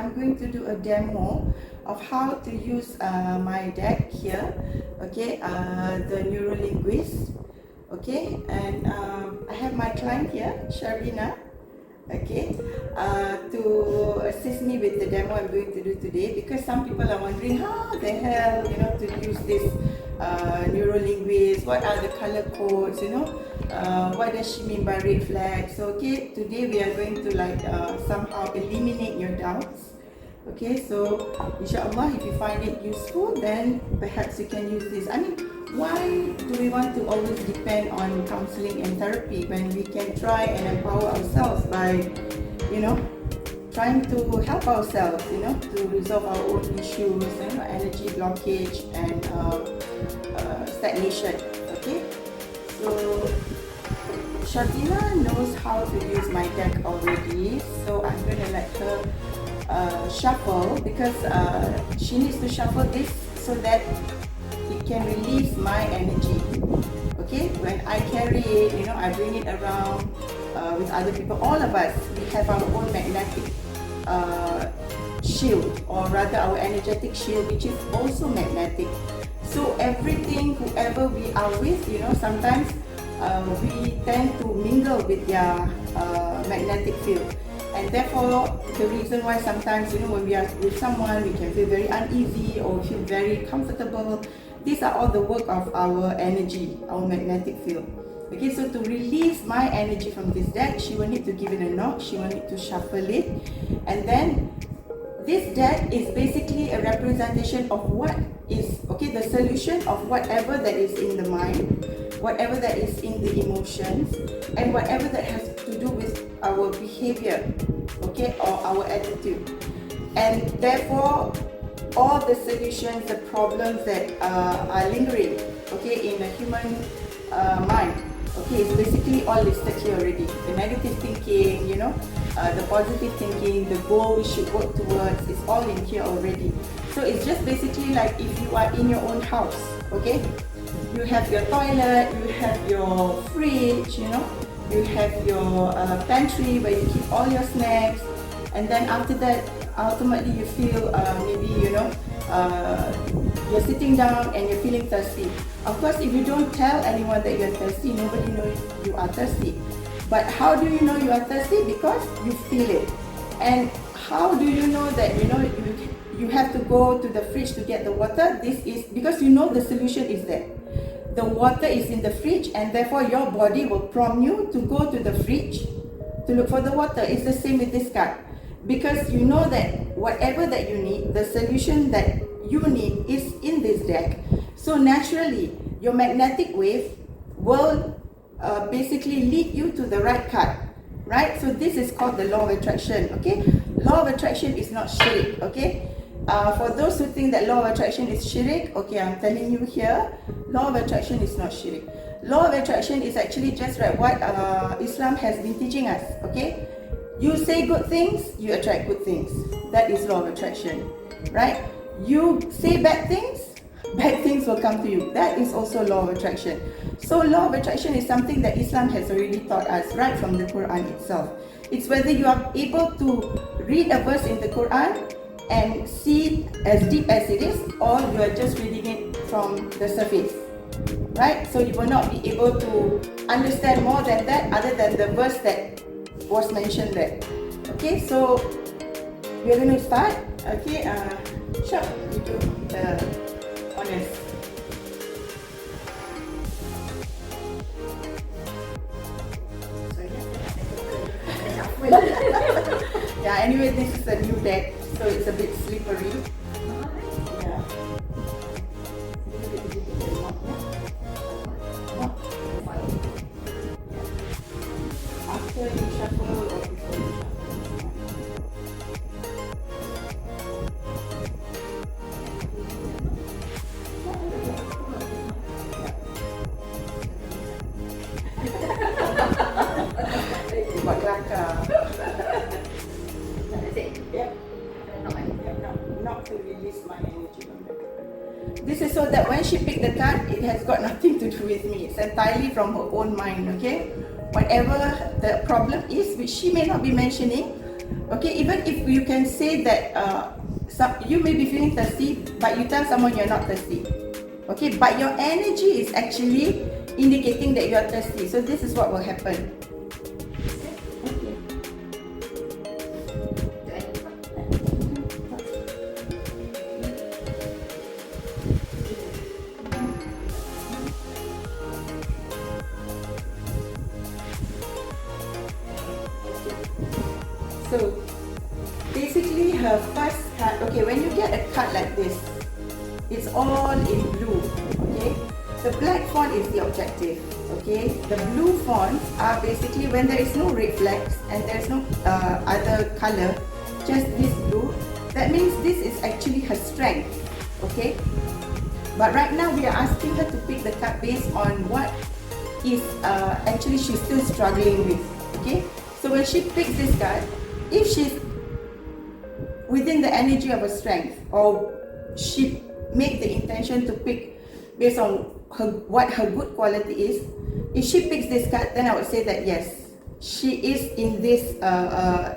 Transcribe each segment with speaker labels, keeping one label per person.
Speaker 1: I'm going to do a demo of how to use my deck here, okay, the Neuro-Linguist, okay, and I have my client here, Sharvina, okay, to assist me with the demo I'm going to do today, because some people are wondering how the hell, you know, to use this Neuro-Linguist, what are the color codes, you know, what does she mean by red flag. So okay, today we are going to like somehow eliminate your doubts. Okay, so inshallah, if you find it useful, then perhaps you can use this. I mean, why do we want to always depend on counseling and therapy when we can try and empower ourselves by, you know, trying to help ourselves, you know, to resolve our own issues, you know, energy blockage and stagnation. Okay, so Sharvina knows how to use my deck already, so I'm gonna let her shuffle, because she needs to shuffle this so that it can release my energy. Okay, when I carry it, you know, I bring it around with other people. All of us, we have our own magnetic shield, or rather our energetic shield, which is also magnetic. So everything, whoever we are with, you know, sometimes we tend to mingle with their magnetic field. And therefore, the reason why sometimes, you know, when we are with someone, we can feel very uneasy or feel very comfortable. These are all the work of our energy, our magnetic field. Okay, so to release my energy from this deck, she will need to give it a knock, she will need to shuffle it. And then, this deck is basically a representation of what is, okay, the solution of whatever that is in the mind, whatever that is in the emotions, and whatever that has to do with our behavior, okay, or our attitude. And therefore, all the solutions, the problems that are lingering, okay, in a human mind, okay, it's basically all listed here already. The negative thinking, you know, the positive thinking, the goal we should work towards, it's all in here already. So it's just basically like if you are in your own house, okay? You have your toilet, you have your fridge, you know, you have your pantry where you keep all your snacks, and then after that, ultimately you feel maybe, you know, you're sitting down and you're feeling thirsty. Of course, if you don't tell anyone that you're thirsty, nobody knows you are thirsty. But how do you know you are thirsty? Because you feel it. And how do you know that, you know, you have to go to the fridge to get the water? This is because you know the solution is there. The water is in the fridge, and therefore your body will prompt you to go to the fridge to look for the water. It's the same with this card. Because you know that whatever that you need, the solution that you need is in this deck. So naturally, your magnetic wave will basically lead you to the right card, right? So this is called the law of attraction, okay? Law of attraction is not shirk, okay? For those who think that law of attraction is shirk, okay, I'm telling you here, law of attraction is not shirk. Law of attraction is actually just like what Islam has been teaching us, okay? You say good things, you attract good things. That is law of attraction, right? You say bad things will come to you. That is also law of attraction. So law of attraction is something that Islam has already taught us right from the Quran itself. It's whether you are able to read a verse in the Quran and see it as deep as it is, or you are just reading it from the surface, right? So you will not be able to understand more than that other than the verse that was mentioned there. Okay, so we're going to start. Okay, sure, you do the honors. Yeah, anyway, this is a new deck, so it's a bit slippery. Yeah. After you shuffle or before you shuffle? Buat kelakar. Yep. Not to release my energy from the card. This is so that when she picked the card, it has got nothing to do with me. It's entirely from her own mind, okay? Whatever the problem is, which she may not be mentioning, Okay, even if you can say that you may be feeling thirsty, but you tell someone you're not thirsty. Okay, but your energy is actually indicating that you're thirsty. So this is what will happen. So basically her first card, okay, when you get a card like this, it's all in blue, okay? The black font is the objective, okay? The blue fonts are basically when there is no red flags and there's no other color, just this blue, that means this is actually her strength, okay? But right now we are asking her to pick the card based on what is actually she's still struggling with, okay? So when she picks this card, if she's within the energy of her strength, or she make the intention to pick based on what her good quality is, if she picks this card, then I would say that yes, she is in this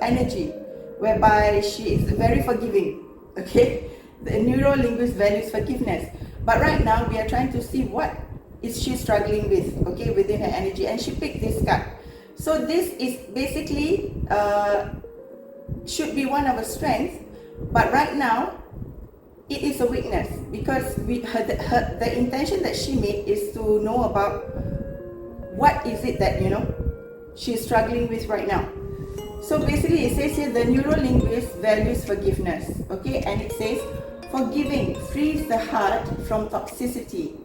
Speaker 1: energy whereby she is very forgiving, okay? The Neuro-Linguist values forgiveness. But right now we are trying to see what is she struggling with, okay, within her energy, and she picked this card. So this is basically should be one of her strengths, but right now it is a weakness because the intention that she made is to know about what is it that she's struggling with right now. So basically it says here the Neuro-Linguist values forgiveness, okay, and it says forgiving frees the heart from toxicity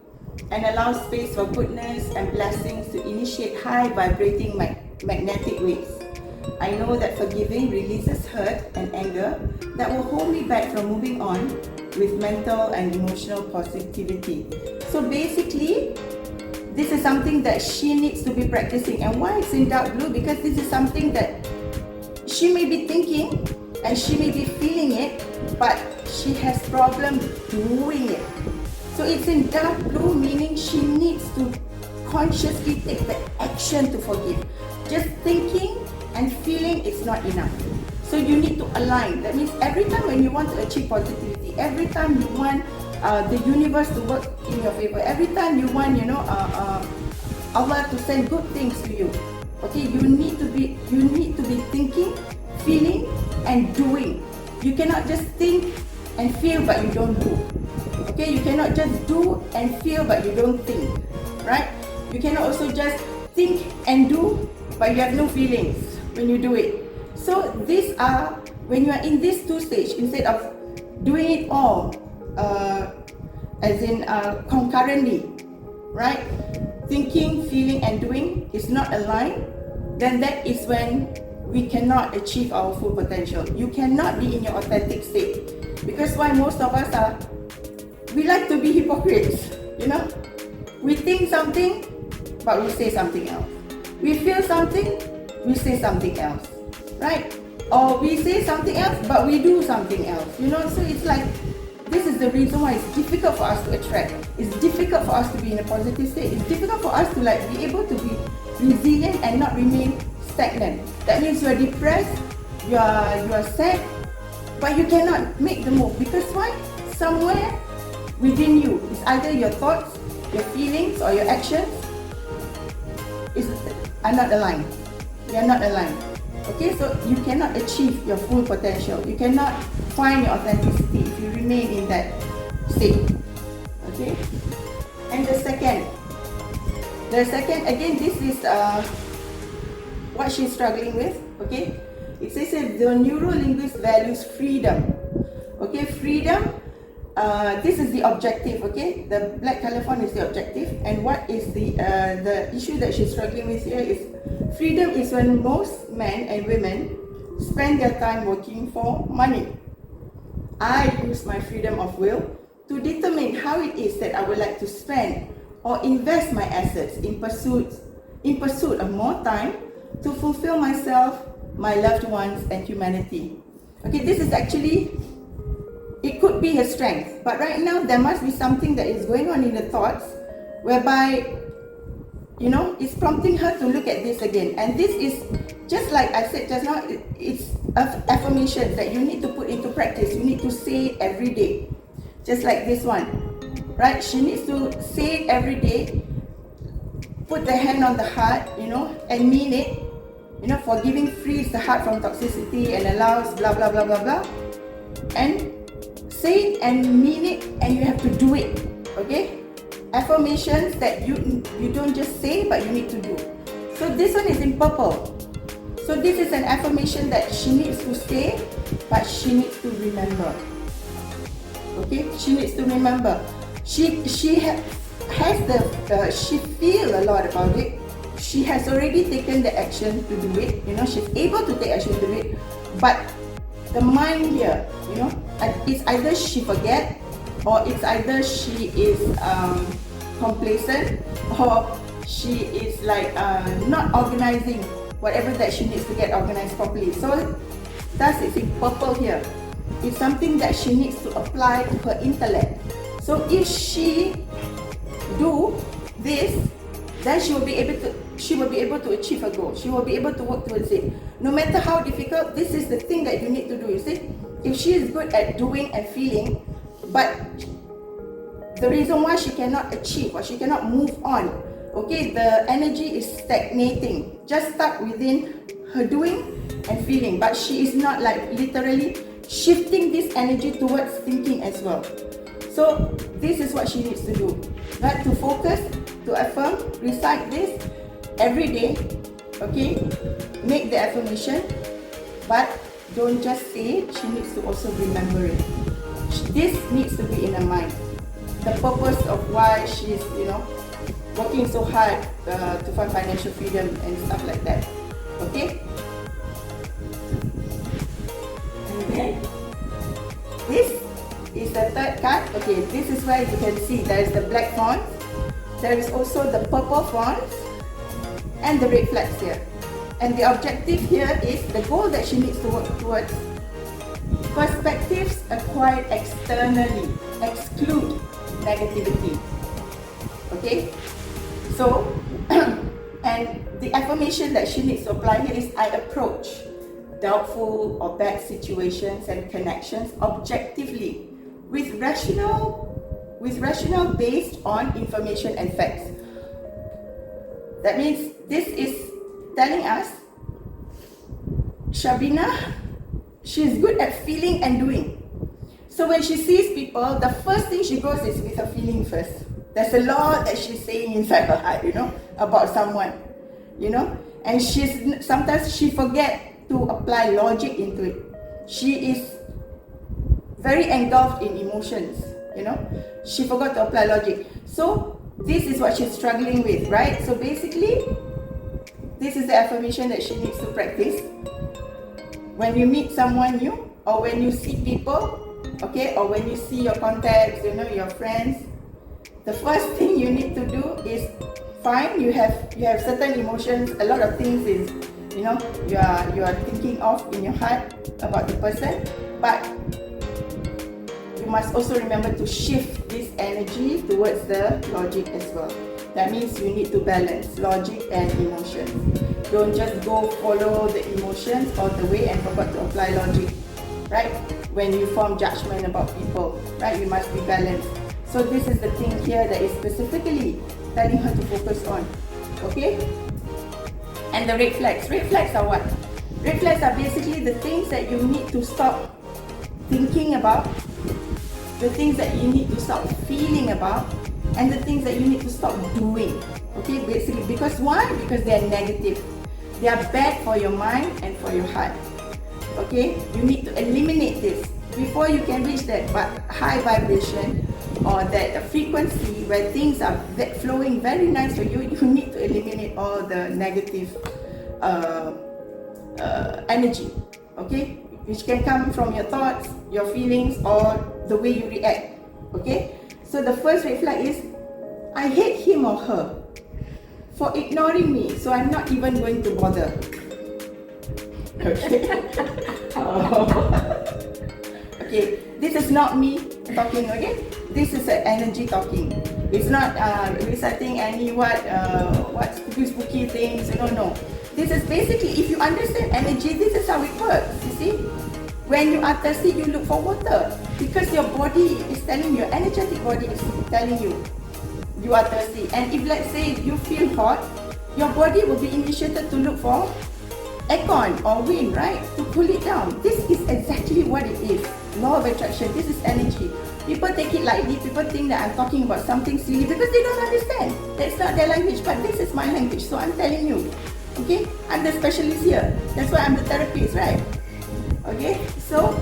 Speaker 1: and allows space for goodness and blessings to initiate high vibrating magnetic waves. I know that forgiving releases hurt and anger that will hold me back from moving on with mental and emotional positivity. So basically, this is something that she needs to be practicing. And why it's in dark blue? Because this is something that she may be thinking and she may be feeling it, but she has problem doing it. So it's in dark blue, meaning she needs to consciously take the action to forgive. Just thinking and feeling is not enough. So you need to align. That means every time when you want to achieve positivity, every time you want the universe to work in your favor, every time you want, Allah to send good things to you, okay, you need to be thinking, feeling, and doing. You cannot just think and feel but you don't do. Okay, you cannot just do and feel but you don't think, right? You cannot also just think and do but you have no feelings when you do it. So these are, when you are in this two stage, instead of doing it all as in concurrently, right? Thinking, feeling and doing is not aligned, then that is when we cannot achieve our full potential. You cannot be in your authentic state. Because why most of us we like to be hypocrites, We think something, but we say something else. We feel something, we say something else, right? Or we say something else, but we do something else, So it's like, this is the reason why it's difficult for us to attract. It's difficult for us to be in a positive state. It's difficult for us to be able to be resilient and not remain stagnant. That means you are depressed, you are sad, but you cannot make the move. Because why? Somewhere within you, it's either your thoughts, your feelings, or your actions are not aligned. They are not aligned. Okay, so you cannot achieve your full potential. You cannot find your authenticity if you remain in that state. Okay, and the second again, this is what she's struggling with. Okay, it says that the Neuro-Linguist values freedom. Okay, freedom. This is the objective. Okay, the black color font is the objective, and what is the issue that she's struggling with here is freedom is when most men and women spend their time working for money. I use my freedom of will to determine how it is that I would like to spend or invest my assets in pursuit of more time to fulfill myself, my loved ones, and humanity. Okay, this is actually, it could be her strength, but right now there must be something that is going on in the thoughts whereby it's prompting her to look at this again, and this is just like I said just now, it's affirmations that you need to put into practice. You need to say it every day. Just like this one, right? She needs to say it every day. Put the hand on the heart, and mean it. Forgiving frees the heart from toxicity and allows blah blah blah blah blah. And say it and mean it, and you have to do it. Okay? Affirmations that you don't just say, but you need to do. So this one is in purple. So this is an affirmation that she needs to say, but she needs to remember. Okay? She needs to remember. She feel a lot about it. She has already taken the action to do it. She's able to take action to do it. But the mind here, it's either she forget, or it's either she is complacent, or she is like not organizing whatever that she needs to get organized properly. So that's it in purple here. It's something that she needs to apply to her intellect. So if she do this, then she will be able to achieve her goal. She will be able to work towards it. No matter how difficult, this is the thing that you need to do. You see, if she is good at doing and feeling, but the reason why she cannot achieve or she cannot move on, okay, the energy is stagnating, just stuck within her doing and feeling, but she is not like literally shifting this energy towards thinking as well. So this is what she needs to do, right? To focus, to affirm, recite this every day, okay? Make the affirmation, but don't just say it, she needs to also remember it. This needs to be in her mind. The purpose of why she's, working so hard to find financial freedom and stuff like that, okay? And then, this is the third card. Okay, this is where you can see there is the black font, there is also the purple font, and the red flags here. And the objective here is the goal that she needs to work towards. Perspectives acquired externally exclude negativity. Okay? So, and the affirmation that she needs to apply here is, I approach doubtful or bad situations and connections objectively with rational based on information and facts. That means this is telling us Shabina, she's good at feeling and doing. So when she sees people, the first thing she goes is with her feeling first. There's a lot that she's saying inside her heart, about someone, and sometimes she forgets to apply logic into it. She is very engulfed in emotions, she forgot to apply logic. So this is what she's struggling with, right? So basically, this is the affirmation that she needs to practice. When you meet someone new, or when you see people, okay, or when you see your contacts, your friends, the first thing you need to do is fine, you have certain emotions, a lot of things is, you are thinking of in your heart about the person, but you must also remember to shift this energy towards the logic as well. That means you need to balance logic and emotion. Don't just go follow the emotions all the way and forget to apply logic, right? When you form judgment about people, right? You must be balanced. So this is the thing here that is specifically telling her to focus on, okay? And the red flags. Red flags are what? Red flags are basically the things that you need to stop thinking about, the things that you need to stop feeling about, and the things that you need to stop doing, okay? Basically, because why? Because they are negative. They are bad for your mind and for your heart, okay? You need to eliminate this before you can reach that high vibration or that frequency where things are flowing very nice for you. You need to eliminate all the negative energy, okay? Which can come from your thoughts, your feelings, or the way you react, okay? So the first red flag is, I hate him or her for ignoring me, so I'm not even going to bother. Okay? Okay, this is not me talking, okay? This is an energy talking. It's not reciting any what spooky things, no. This is basically, if you understand energy, this is how it works, you see. When you are thirsty, you look for water because your body is telling you, your energetic body is telling you, you are thirsty. And if let's say you feel hot, your body will be initiated to look for aircon or wind, right? To cool it down. This is exactly what it is. Law of attraction, this is energy. People take it lightly, people think that I'm talking about something silly because they don't understand. That's not their language, but this is my language, so I'm telling you. Okay? I'm the specialist here. That's why I'm the therapist, right? Okay, so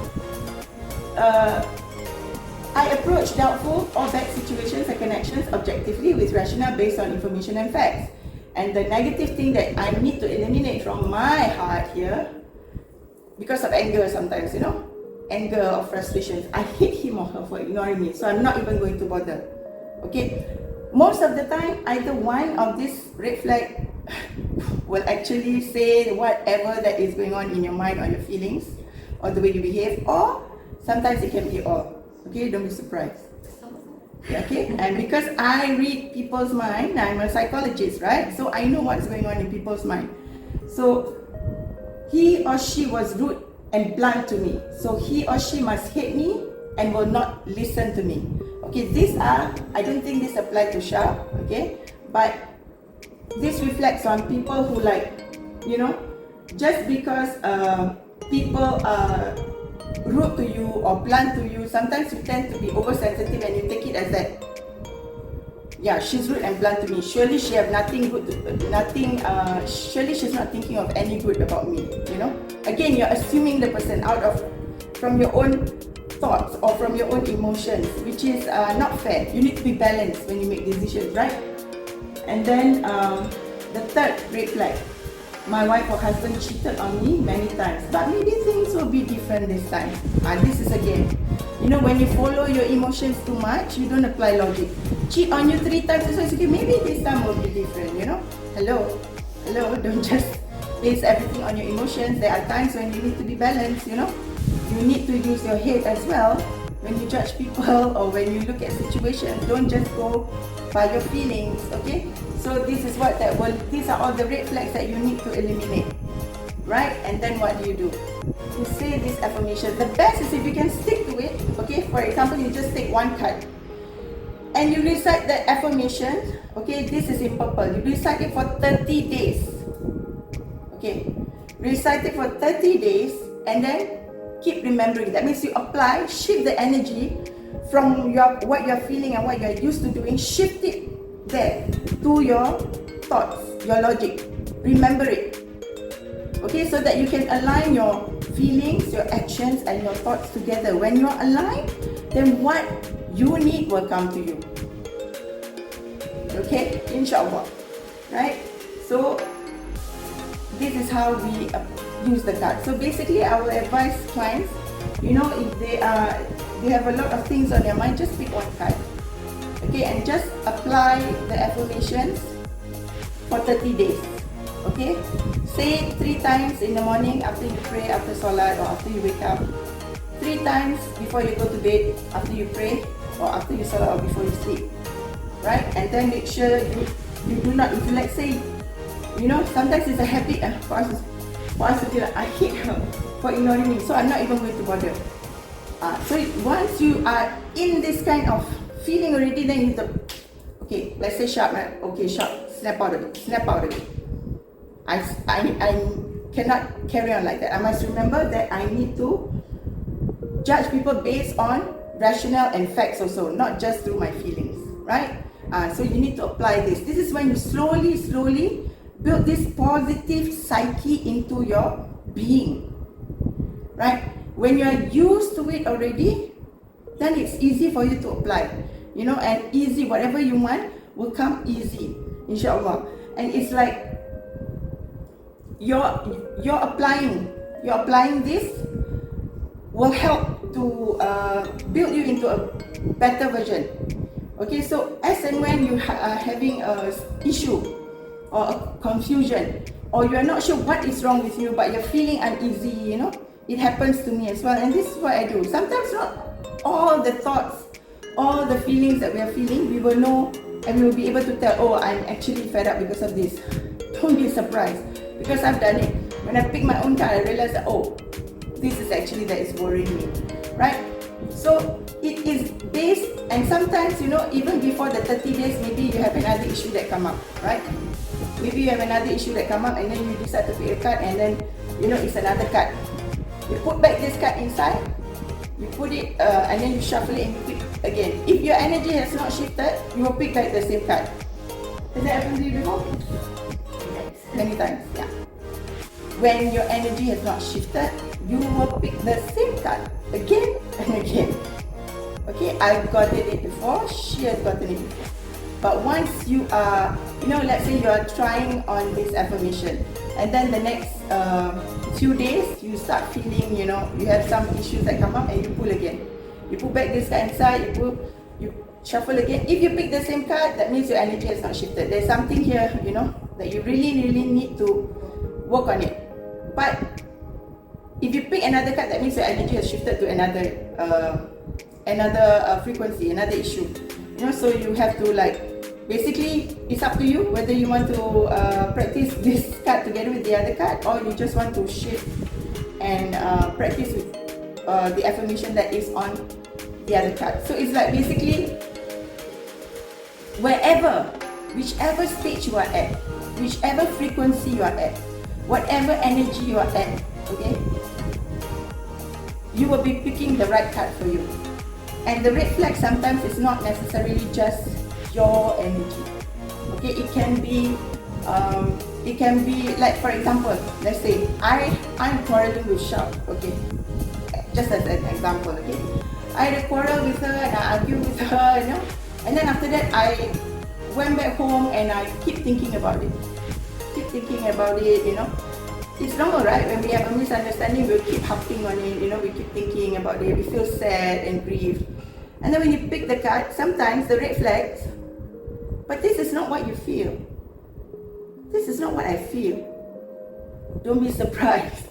Speaker 1: I approach doubtful or bad situations and connections objectively with rationale based on information and facts. And the negative thing that I need to eliminate from my heart here, because of anger sometimes, you know, anger or frustrations, I hate him or her for ignoring me, so I'm not even going to bother. Okay, most of the time, either one of these red flag will actually say whatever that is going on in your mind or your feelings, or the way you behave, or sometimes it can be all. Okay, don't be surprised. Okay, and because I read people's mind, I'm a psychologist, right? So I know what's going on in people's mind. So he or she was rude and blunt to me. So he or she must hate me and will not listen to me. Okay, these are, I don't think this applies to Shah, okay? But this reflects on people who, like, you know, just because people are rude to you or blunt to you, sometimes you tend to be oversensitive and you take it as that, yeah, she's rude and blunt to me, surely she have nothing good to, surely she's not thinking of any good about me, you know. Again, you're assuming the person from your own thoughts or from your own emotions, which is not fair. You need to be balanced when you make decisions, right? And then the third red flag, my wife or husband cheated on me many times, but maybe things will be different this time. This is again, you know, when you follow your emotions too much, you don't apply logic. Cheat on you 3 times, so it's okay, maybe this time will be different, you know. Hello, don't just base everything on your emotions. There are times when you need to be balanced, you know. You need to use your head as well when you judge people or when you look at situations. Don't just go by your feelings, okay? So this is what these are all the red flags that you need to eliminate, right? And then what do? You say this affirmation. The best is if you can stick to it, okay? For example, you just take one card and you recite that affirmation, okay? This is in purple. You recite it for 30 days, okay? Recite it for 30 days and then keep remembering. That means you apply, shift the energy from what you're feeling and what you're used to doing, shift it there to your thoughts, your logic. Remember it. Okay, so that you can align your feelings, your actions, and your thoughts together. When you're aligned, then what you need will come to you. Okay, inshallah. Right? So this is how we use the card. So basically, I will advise clients, you know, if they have a lot of things on their mind, just pick one card. Okay, and just apply the affirmations for 30 days. Okay, say it 3 times in the morning after you pray, after salat, or after you wake up. 3 times before you go to bed, after you pray, or after you salat, or before you sleep. Right? And then make sure you do not, if you let's say, you know, sometimes it's a habit for us to feel like, I hate her for ignoring me, so I'm not even going to bother. So once you are in this kind of feeling already, then you need to, okay, let's say sharp, right? Okay, sharp, snap out of it. I cannot carry on like that. I must remember that I need to judge people based on rationale and facts also, not just through my feelings, right? So you need to apply this. This is when you slowly build this positive psyche into your being, right? When you are used to it already, then it's easy for you to apply, you know, and easy, whatever you want will come easy, inshallah. And it's like you're applying this will help to build you into a better version. Okay, so as and when you are having a issue or a confusion, or you are not sure what is wrong with you, but you're feeling uneasy, you know, it happens to me as well, and this is what I do. Sometimes not all the thoughts, all the feelings that we are feeling, we will know and we will be able to tell, oh, I'm actually fed up because of this. Don't be surprised. because I've done it. When I pick my own card, I realize that, oh, this is actually that is worrying me, right? So it is based, and sometimes, you know, even before the 30 days, maybe you have another issue that come up, right? Maybe you have another issue that come up, and then you decide to pick a card, and then, you know, it's another card. You put back this card inside, you put it, and then you shuffle it and you pick again. If your energy has not shifted, you will pick back the same card. Has that happened to you before? Many times, yeah. When your energy has not shifted, you will pick the same card again and again. Okay, I've gotten it before, she has gotten it before. But once you are, you know, let's say you are trying on this affirmation, and then the next few days, you start feeling, you know, you have some issues that come up, and you pull again. You put back this card inside, you shuffle again. If you pick the same card, that means your energy has not shifted. There's something here, you know, that you really need to work on it. But if you pick another card, that means your energy has shifted to another frequency, another issue. You know, so you have to, like, basically, it's up to you whether you want to practice this card together with the other card, or you just want to shift and practice with the affirmation that is on the other card. So it's like basically, whichever stage you are at, whichever frequency you are at, whatever energy you are at, okay, you will be picking the right card for you. And the red flag sometimes is not necessarily just your energy. Okay, it can be like, for example, let's say I'm quarreling with Shah. Okay, just as an example. Okay, I had a quarrel with her and I argued with her, you know, and then after that I went back home and I keep thinking about it, you know. It's normal, right? When we have a misunderstanding, we'll keep harping on it, you know, we keep thinking about it, we feel sad and grieved. And then when you pick the card, sometimes the red flags, but this is not what you feel. This is not what I feel. Don't be surprised.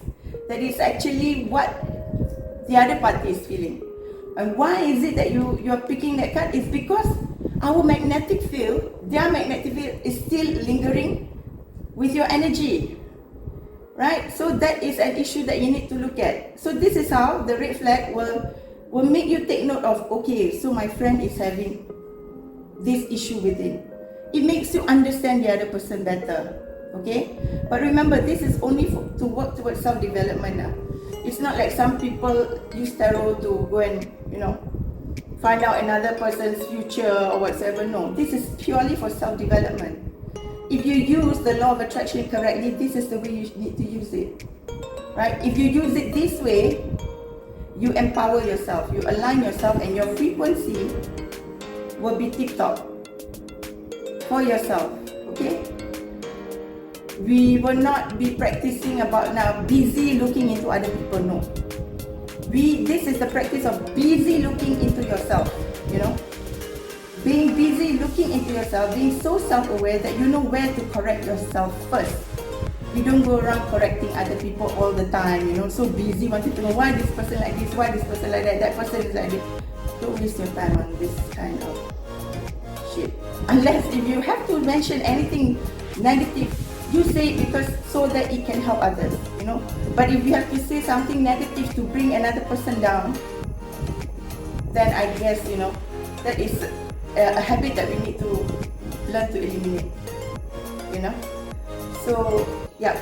Speaker 1: That is actually what the other party is feeling. And why is it that you're picking that card? It's because our magnetic field, their magnetic field is still lingering with your energy. Right? So that is an issue that you need to look at. So this is how the red flag will make you take note of, okay, so my friend is having this issue with him. It makes you understand the other person better. Okay? But remember, this is only to work towards self-development. It's not like some people use tarot to go and, you know, find out another person's future or whatsoever. No, this is purely for self-development. If you use the law of attraction correctly, this is the way you need to use it, right? If you use it this way, you empower yourself, you align yourself, and your frequency will be tip-top for yourself, okay? We will not be practicing about now busy looking into other people, no. This is the practice of busy looking into yourself, you know? Being busy looking into yourself, being so self-aware that you know where to correct yourself first. You don't go around correcting other people all the time, you know, so busy wanting to know why this person like this, why this person like that person is like this. Don't waste your time on this kind of shit. Unless if you have to mention anything negative, you say it because so that it can help others, you know. But if you have to say something negative to bring another person down, then I guess, you know, that is a habit that we need to learn to eliminate, you know. So yeah,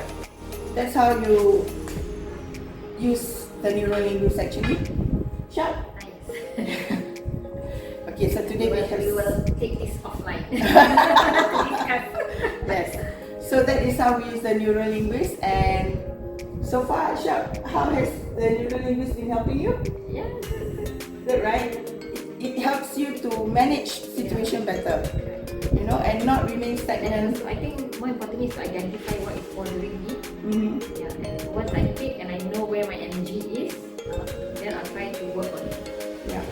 Speaker 1: that's how you use the Neuro-Linguist actually. Sure. Okay, so today we
Speaker 2: will take this offline.
Speaker 1: Yes. So that is how we use the Neuro-Linguist, and so far, Shab, how has the Neuro-Linguist been helping you?
Speaker 2: Yeah.
Speaker 1: Good, right? It helps you to manage situation better, you know, and not remain stagnant.
Speaker 2: So I think more importantly is to identify what is bothering me.
Speaker 1: Mm-hmm.
Speaker 2: Yeah, and once I pick and I know where my energy is, then I'll try to work on it.
Speaker 1: Yeah.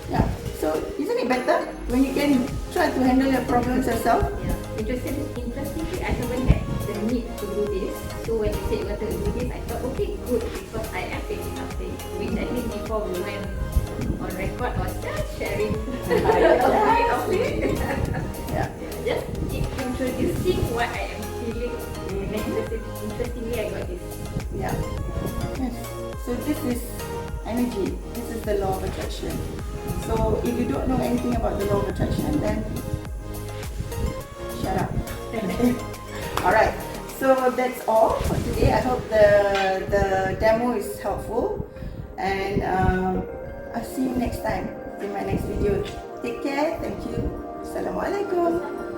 Speaker 1: Yeah. So isn't it better when you can try to handle your problems yourself?
Speaker 2: Yeah. Interestingly, I haven't had the need to do this. So when you said you wanted to do this, I thought, okay, good, because I am facing something. Which I think before we went on record was just sharing a bit of it.
Speaker 1: Yeah.
Speaker 2: Just introducing what I am feeling. And interesting
Speaker 1: attraction. So if you don't know anything about the law of attraction, then shut up. Okay. Alright, so that's all for today. I hope the demo is helpful, and I'll see you next time in my next video. Take care. Thank you. Assalamualaikum.